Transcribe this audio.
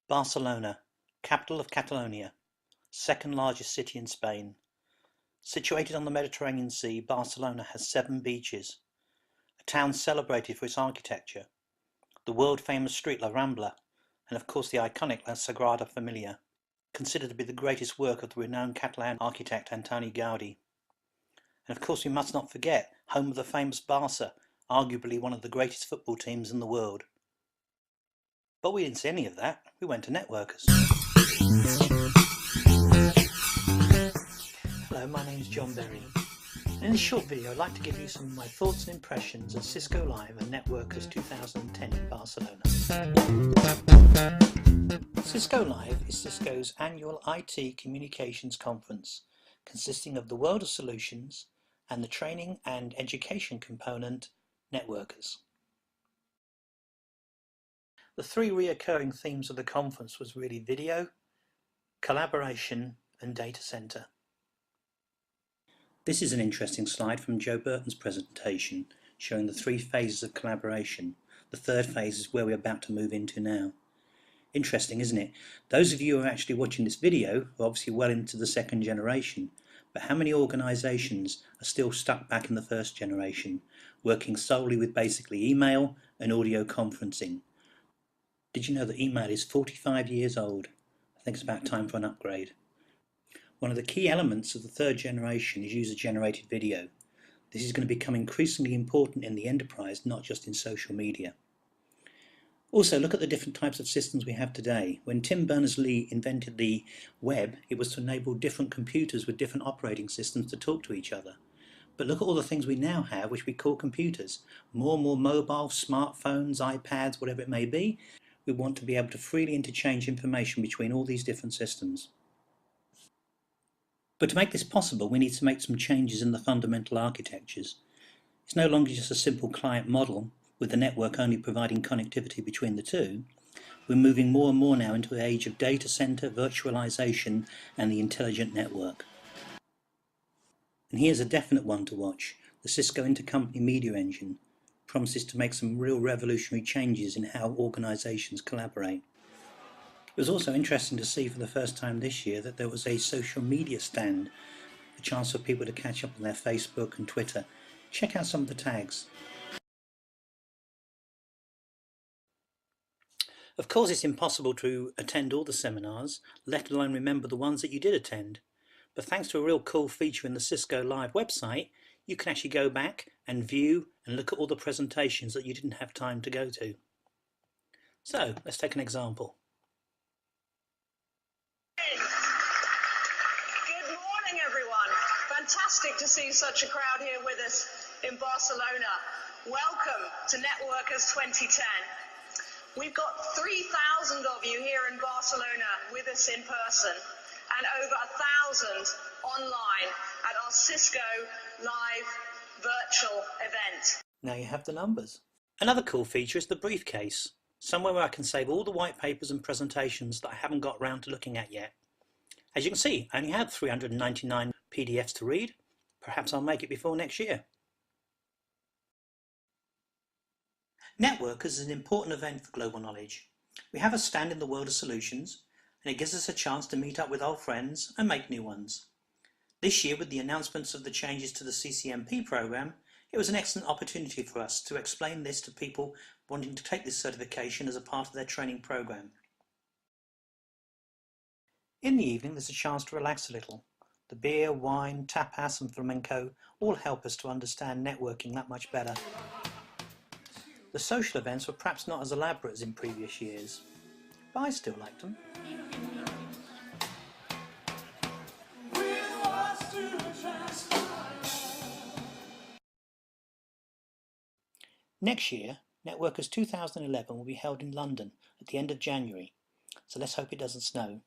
Barcelona, capital of Catalonia, second largest city in Spain. Situated on the Mediterranean Sea, Barcelona has 7 beaches, a town celebrated for its architecture, the world-famous street La Rambla, and of course the iconic La Sagrada Familia, considered to be the greatest work of the renowned Catalan architect Antoni Gaudí. And of course we must not forget, home of the famous Barça, arguably one of the greatest football teams in the world. But we didn't see any of that, we went to Networkers. Hello, my name's John Berry. In this short video I'd like to give you some of my thoughts and impressions of Cisco Live and Networkers 2010 in Barcelona. Cisco Live is Cisco's annual IT communications conference, consisting of the world of solutions and the training and education component, Networkers. The 3 recurring themes of the conference was really video, collaboration and data center. This is an interesting slide from Joe Burton's presentation showing the 3 phases of collaboration. The 3rd phase is where we're about to move into now. Interesting, isn't it? Those of you who are actually watching this video are obviously well into the 2nd generation, but how many organisations are still stuck back in the 1st generation, working solely with basically email and audio conferencing? Did you know that email is 45 years old? I think it's about time for an upgrade. One of the key elements of the 3rd generation is user-generated video. This is going to become increasingly important in the enterprise, not just in social media. Also, look at the different types of systems we have today. When Tim Berners-Lee invented the web, it was to enable different computers with different operating systems to talk to each other. But look at all the things we now have, which we call computers. More and more mobile, smartphones, iPads, whatever it may be. We want to be able to freely interchange information between all these different systems. But to make this possible, we need to make some changes in the fundamental architectures. It's no longer just a simple client model, with the network only providing connectivity between the two. We're moving more and more now into the age of data center, virtualization, and the intelligent network. And here's a definite one to watch. The Cisco Intercompany Media Engine promises to make some real revolutionary changes in how organizations collaborate. It was also interesting to see for the first time this year that there was a social media stand, a chance for people to catch up on their Facebook and Twitter. Check out some of the tags. Of course, it's impossible to attend all the seminars, let alone remember the ones that you did attend. But thanks to a real cool feature in the Cisco Live website, you can actually go back and view and look at all the presentations that you didn't have time to go to. So, let's take an example. Good morning, everyone. Fantastic to see such a crowd here with us in Barcelona. Welcome to Networkers 2010. We've got 3,000 of you here in Barcelona with us in person and over 1,000 online at our Cisco Live virtual event. Now you have the numbers. Another cool feature is the briefcase, somewhere where I can save all the white papers and presentations that I haven't got round to looking at yet. As you can see, I only have 399 PDFs to read. Perhaps I'll make it before next year. Networkers is an important event for global knowledge. We have a stand in the world of solutions, and it gives us a chance to meet up with old friends and make new ones. This year, with the announcements of the changes to the CCMP program, it was an excellent opportunity for us to explain this to people wanting to take this certification as a part of their training program. In the evening, there's a chance to relax a little. The beer, wine, tapas and flamenco all help us to understand networking that much better. The social events were perhaps not as elaborate as in previous years, but I still liked them. Next year, Networkers 2011 will be held in London at the end of January, so let's hope it doesn't snow.